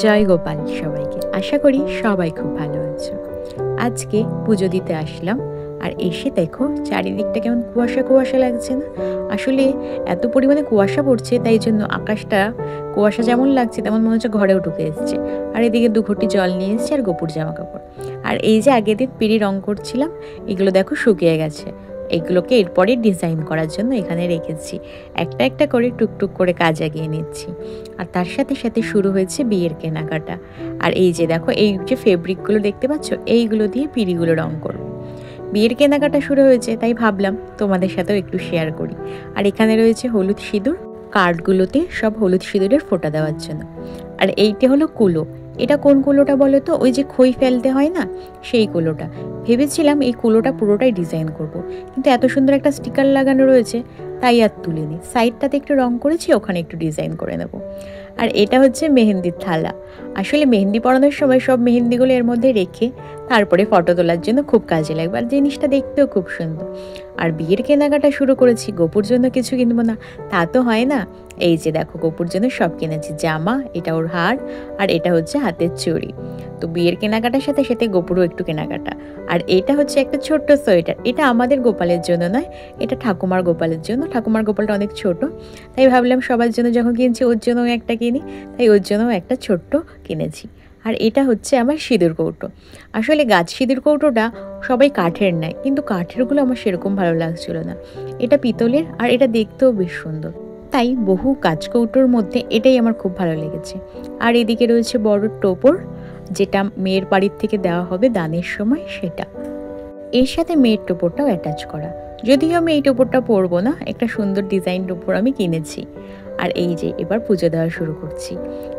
জয় গোপাল সবাইকে। আশা করি সবাই খুব ভালো আছো। আজকে পুজো দিতে আসলাম, আর এসে দেখো চারিদিকটা কেমন কুয়াশা কুয়াশা লাগছে না? আসলে এত পরিমাণে কুয়াশা পড়ছে, তাই জন্য আকাশটা কুয়াশা যেমন লাগছে তেমন মনে হচ্ছে ঘরেও ঢুকে এসছে। আর এদিকে 2 ঘটি জল নিয়ে এসেছি আর গোপুর জামা কাপড়। আর এই যে আগের দিন পিঁড়ি রং করছিলাম, এগুলো দেখো শুকিয়ে গেছে। এগুলোকে এরপরে ডিজাইন করার জন্য এখানে রেখেছি। একটা একটা করে টুকটুক করে কাজ এগিয়ে নিচ্ছি। আর তার সাথে সাথে শুরু হয়েছে বিয়ের কেনাকাটা। আর এই যে দেখো, এই যে ফেব্রিকগুলো দেখতে পাচ্ছ, এইগুলো দিয়ে পিঁড়িগুলো রং করব। বিয়ের কেনাকাটা শুরু হয়েছে, তাই ভাবলাম তোমাদের সাথেও একটু শেয়ার করি। আর এখানে রয়েছে হলুদ সিঁদুর, কার্ডগুলোতে সব হলুদ সিঁদুরের ফোঁটা দেওয়ার জন্য। আর এইটা হলো কুলো। এটা কোন কুলোটা বলো তো? ওই যে খই ফেলতে হয় না, সেই কুলোটা। ভেবেছিলাম এই কুলোটা পুরোটাই ডিজাইন করব, কিন্তু এত সুন্দর একটা স্টিকার লাগানো রয়েছে, তাই আর তুলিনি। সাইডটাতে একটু রং করেছি, ওখানে একটু ডিজাইন করে নেব। আর এটা হচ্ছে মেহেন্দির থালা। আসলে মেহেন্দি পরানোর সময় সব মেহেন্দিগুলো এর মধ্যে রেখে তারপরে ফটো তোলার জন্য খুব কাজে লাগবে, আর জিনিসটা দেখতেও খুব সুন্দর। আর বিয়ের কেনাকাটা শুরু করেছি, গোপুর জন্য কিছু কিনবো না তা তো হয় না। এই যে দেখো, গোপুর জন্য সব কিনেছি, জামা, এটা ওর হার, আর এটা হচ্ছে হাতের চুড়ি। তো বিয়ের কেনাকাটার সাথে সাথে গোপুরও একটু কেনাকাটা। আর এটা হচ্ছে একটা ছোট্ট সোয়েটার। এটা আমাদের গোপালের জন্য নয়, এটা ঠাকুমার গোপালের জন্য। ঠাকুমার গোপালটা অনেক ছোট, তাই ভাবলাম সবার জন্য যখন কিনছি ওর জন্যও একটা কিনি, তাই ওর জন্যও একটা ছোট্ট কিনেছি। আর এটা হচ্ছে আমার সিঁদুর কৌটো। আসলে গাছ সিঁদুর কৌটোটা সবাই কাঠের নেয়, কিন্তু কাঠেরগুলো আমার সেরকম ভালো লাগছিল না। এটা পিতলের, আর এটা দেখতেও বেশ সুন্দর, তাই বহু কাঁচকৌটোর মধ্যে এটাই আমার খুব ভালো লেগেছে। আর এদিকে রয়েছে বড় টোপর, যেটা মেয়ের বাড়ির থেকে দেওয়া হবে দানের সময়, সেটা। এর সাথে মেয়ের টোপরটাও অ্যাটাচ করা। যদিও আমি এই টোপরটা পরবো না, একটা সুন্দর ডিজাইন টোপর আমি কিনেছি। আর এই যে এবার পুজো দেওয়া শুরু করছি।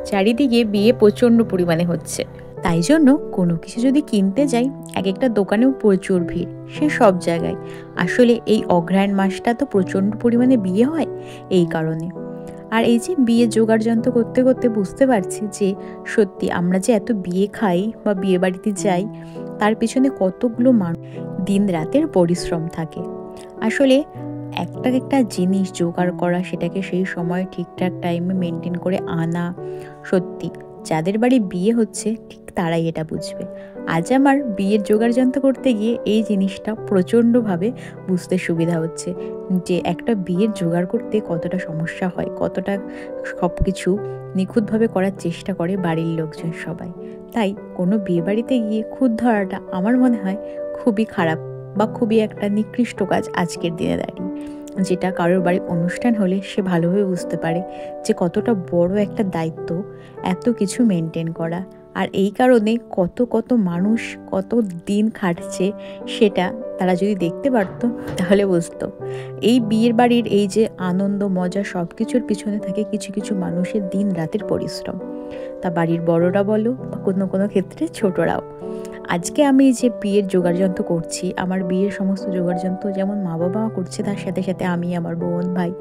চারিদিকে বিয়ে প্রচণ্ড পরিমাণে হচ্ছে, তাই জন্য কোনো কিছু যদি কিনতে যাই, এক একটা দোকানেও প্রচুর ভিড়, সে সব জায়গায়। আসলে এই অগ্রহায়ণ মাসটা তো প্রচণ্ড পরিমাণে বিয়ে হয়, এই কারণে। আর এই যে বিয়ে জোগাড় যন্ত্র করতে করতে বুঝতে পারছি যে সত্যি আমরা যে এত বিয়ে খাই বা বিয়ে বাড়িতে যাই, তার পিছনে কতগুলো দিন রাতের পরিশ্রম থাকে। আসলে একটা একটা জিনিস জোগাড় করা, সেটাকে সেই সময় ঠিকঠাক টাইমে মেনটেন করে আনা, সত্যি যাদের বাড়ি বিয়ে হচ্ছে ঠিক তারাই এটা বুঝবে। আজ আমার বিয়ের জোগাড় যন্ত্র করতে গিয়ে এই জিনিসটা প্রচণ্ডভাবে বুঝতে সুবিধা হচ্ছে, যে একটা বিয়ের জোগাড় করতে কতটা সমস্যা হয়, কতটা সব কিছু নিখুঁতভাবে করার চেষ্টা করে বাড়ির লোকজন সবাই। তাই কোনো বিয়ে বাড়িতে গিয়ে খুঁত ধরাটা আমার মনে হয় খুবই খারাপ বা খুবই একটা নিকৃষ্ট কাজ আজকের দিনে দাঁড়িয়ে। যেটা কারোর বাড়ির অনুষ্ঠান হলে সে ভালোভাবে বুঝতে পারে যে কতটা বড় একটা দায়িত্ব এত কিছু মেনটেন করা। আর এই কারণে কত কত মানুষ কত দিন খাটছে, সেটা তারা যদি দেখতে পারতো তাহলে বুঝতো। এই বিয়ের বাড়ির এই যে আনন্দ মজা, সব কিছুর পিছনে থাকে কিছু কিছু মানুষের দিন রাতের পরিশ্রম। তা বাড়ির বড়রা বলো বা কোনো কোনো ক্ষেত্রে ছোটরাও। আজকে আমি যে বিয়ের জোগাড়যন্ত্র করছি, আমার বিয়ের সমস্ত জোগাড়যন্ত্র যেমন মা বাবা করছে, তার সাথে সাথে আমি, আমার বোন, ভাই,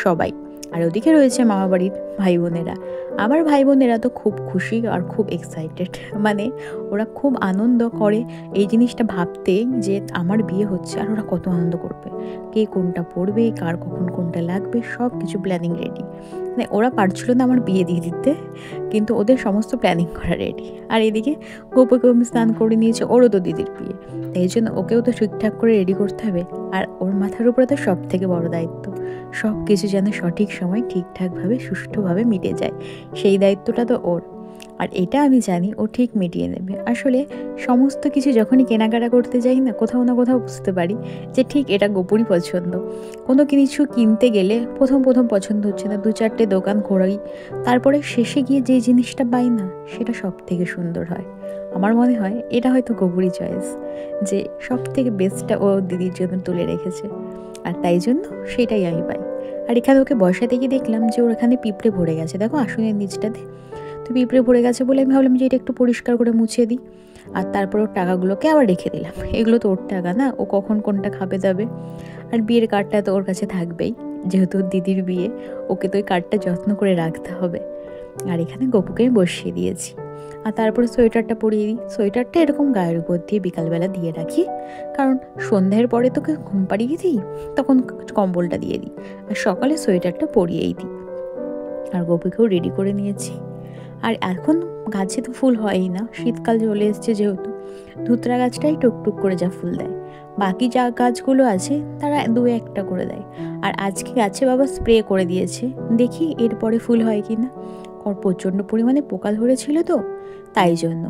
সবাই। আর ওদিকে রয়েছে মামা বাড়ির ভাই বোনেরা। আমার ভাই বোনেরা তো খুব খুশি আর খুব এক্সাইটেড, মানে ওরা খুব আনন্দ করে এই জিনিসটা ভাবতে যে আমার বিয়ে হচ্ছে, আর ওরা কত আনন্দ করবে, কে কোনটা পড়বে, কার কখন কোনটা লাগবে, সব কিছু প্ল্যানিং রেডি। মানে ওরা পারছিল না আমার বিয়ে দিয়ে দিতে, কিন্তু ওদের সমস্ত প্ল্যানিং করা রেডি। আর এদিকে গোপুকে আমি স্নান করে নিয়েছে, ওরও তো দিদির বিয়ে, তাই জন্য ওকেও তো ঠিকঠাক করে রেডি করতে হবে। আর ওর মাথার উপরে তো সব থেকে বড় দায়িত্ব, সব কিছু যেন সঠিক সময় ঠিকঠাকভাবে সুষ্ঠুভাবে মিটে যায়, সেই দায়িত্বটা তো ওর। আর এটা আমি জানি ও ঠিক মিটিয়ে নেবে। আসলে সমস্ত কিছু যখনই কেনাকাটা করতে যাই না, কোথাও না কোথাও বুঝতে পারি যে ঠিক এটা গোপুরই পছন্দ। কোনো কিছু কিনতে গেলে প্রথম প্রথম পছন্দ হচ্ছে না, 2-4টে দোকান ঘোরাই, তারপরে শেষে গিয়ে যে জিনিসটা পাই না, সেটা সব থেকে সুন্দর হয়। আমার মনে হয় এটা হয়তো গোপুরই চয়েস, যে সব থেকে বেস্টটা ও দিদির জন্য তুলে রেখেছে, আর তাই জন্য সেটাই আমি পাই। আর এখানে ওকে বসাতে গিয়ে দেখলাম যে ওর এখানে পিঁপড়ে ভরে গেছে, দেখো আসনের নিচটাতে। তো পিঁপড়ে ভরে গেছে বলে আমি ভাবলাম যে এটা একটু পরিষ্কার করে মুছে দিই। আর তারপর ওর টাকাগুলোকে আবার রেখে দিলাম, এগুলো তো ওর টাকা না, ও কখন কোনটা খাবে দাবে। আর বিয়ের কার্ডটা তো ওর কাছে থাকবেই, যেহেতু দিদির বিয়ে, ওকে তো ওই কার্ডটা যত্ন করে রাখতে হবে। আর এখানে গপুকে আমি বসিয়ে দিয়েছি। আর তারপরে সোয়েটারটা পরিয়ে দিই। সোয়েটারটা এরকম গায়ের উপর দিয়ে বিকালবেলা দিয়ে রাখি, কারণ সন্ধ্যের পরে তোকে ঘুম পাড়িয়ে দিই, তখন কম্বলটা দিয়ে দিই, আর সকালে সোয়েটারটা পরিয়েই দিই। আর গপুকেও রেডি করে নিয়েছি। আর এখন গাছে তো ফুল হয়ই না, শীতকাল চলে এসছে যেহেতু। ধুতরা গাছটাই টুকটুক করে যা ফুল দেয়, বাকি যা গাছগুলো আছে তারা দু একটা করে দেয়। আর আজকে গাছে বাবা স্প্রে করে দিয়েছে, দেখি এরপরে ফুল হয় কি না। প্রচণ্ড পরিমাণে পোকা ধরেছিল তো, তাই জন্য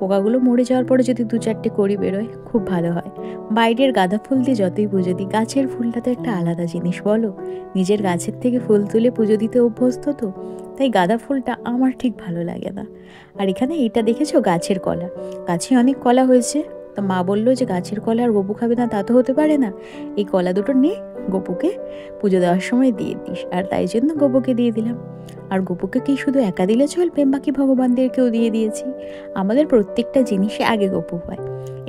পোকাগুলো মরে যাওয়ার পরে যদি দু চারটে কড়ি বেরোয় খুব ভালো হয়। বাইরের গাঁদা ফুল দিয়ে যতই পুজো দিই, গাছের ফুলটা তো একটা আলাদা জিনিস বলো। নিজের গাছের থেকে ফুল তুলে পুজো দিতে অভ্যস্ত তো, তাই গাঁদা ফুলটা আমার ঠিক ভালো লাগে না। আর এখানে এটা দেখেছো গাছের কলা, গাছে অনেক কলা হয়েছে। তো মা বললো যে গাছের কলা আর গপু খাবে না, তা তো হতে পারে না, এই কলা দুটো নিয়ে গপুকে পুজো দেওয়ার সময় দিয়ে দিস। আর তাই জন্য গপুকে দিয়ে দিলাম। আর গপুকে কি শুধু একা দিলে চলবে, বাকি ভগবানদেরকেও দিয়ে দিয়েছি। আমাদের প্রত্যেকটা জিনিসে আগে গপু পায়।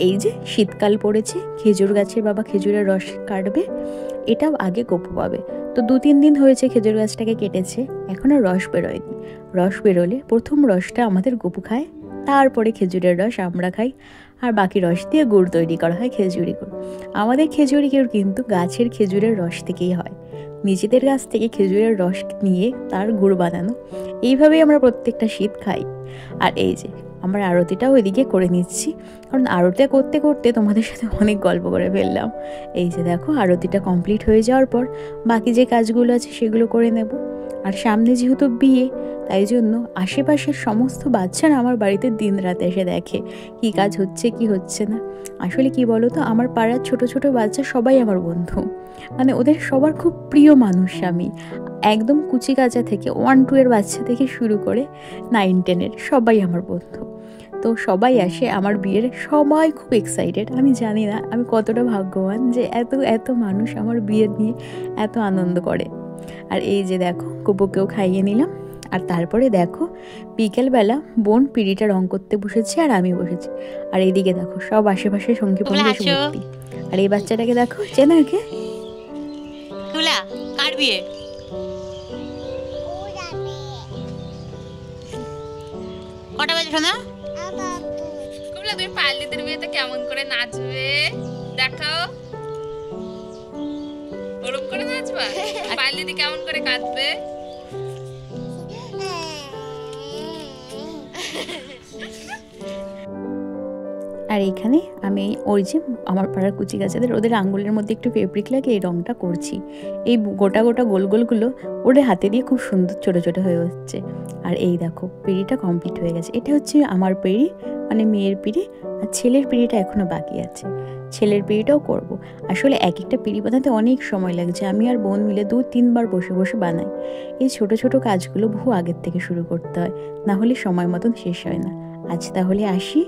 এই যে শীতকাল পড়েছে, খেজুর গাছের বাবা খেজুরের রস কাটবে, এটাও আগে গপু পাবে। তো 2-3 দিন হয়েছে খেজুর গাছটাকে কেটেছে, এখনো রস বেরোয়নি। রস বেরোলে প্রথম রসটা আমাদের গপু খায়, তারপরে খেজুরের রস আমরা খাই, আর বাকি রস দিয়ে গুড় তৈরি করা হয়, খেজুরি গুড়। আমাদের খেজুরি গুড় কিন্তু গাছের খেজুরের রস থেকেই হয়, নিজেদের গাছ থেকে খেজুরের রস নিয়ে তার গুড় বানানো। এইভাবেই আমরা প্রত্যেকটা শীত খাই। আর এই যে আমার আরতিটাও ওইদিকে করে নিচ্ছি, কারণ আরতিটা করতে করতে তোমাদের সাথে অনেক গল্প করে ফেললাম। এই যে দেখো আরতিটা কমপ্লিট হয়ে যাওয়ার পর বাকি যে কাজগুলো আছে সেগুলো করে নেব। আর সামনে যেহেতু বিয়ে, তাই জন্য আশেপাশের সমস্ত বাচ্চারা আমার বাড়িতে দিন রাত এসে দেখে কি কাজ হচ্ছে কি হচ্ছে না। আসলে কি বলো তো, আমার পাড়ার ছোট ছোট বাচ্চা সবাই আমার বন্ধু, মানে ওদের সবার খুব প্রিয় মানুষ আমি। একদম কুচি কাঁচা থেকে 1-2 এর বাচ্চা থেকে শুরু করে 9-10 সবাই আমার বন্ধু। তো সবাই আসে আমার বিয়ের, সবাই খুব এক্সাইটেড। আমি জানি না আমি কতটা ভাগ্যবান যে এত এত মানুষ আমার বিয়ের নিয়ে এত আনন্দ করে। আর এই যে দেখো গপুকেও খাইয়ে নিলাম। আর তারপরে দেখো বিকেলবেলা বোন পিঁড়িটা রং করতে বসেছে আর আমি বসেছি। আর এইদিকে দেখো সব আশেপাশে সঙ্গী বন্ধু ভর্তি। আর এই বাচ্চাটাকে দেখো, চেনা কে? কুলা কার বিয়ে? কটা বাজে শোনা? কুমলা তুমি পার্লিদের বিয়েতে কেমন করে নাচবে দেখাও। ওরকম করে নাচবা? পার্লিদি কেমন করে কাঁদবে? আর এইখানে আমি ওই যে আমার পাড়ার কুচি গাছেদের ওদের আঙ্গুলের মধ্যে একটু ফেব্রিক লাগে এই রঙটা করছি। এই গোটা গোটা গোল গোলগুলো ওদের হাতে দিয়ে খুব সুন্দর ছোটো ছোটো হয়ে হচ্ছে। আর এই দেখো পিঁড়িটা কমপ্লিট হয়ে গেছে। এটা হচ্ছে আমার পিঁড়ি, মানে মেয়ের পিঁড়ি। আর ছেলের পিঁড়িটা এখনও বাকি আছে, ছেলের পিঁড়িটাও করব। আসলে এক একটা পিঁড়ি বানাতে অনেক সময় লাগছে, আমি আর বোন মিলে 2-3 বার বসে বসে বানাই। এই ছোট ছোট কাজগুলো বহু আগের থেকে শুরু করতে হয়, না হলে সময় মতন শেষ হয় না। আজ তাহলে আসি।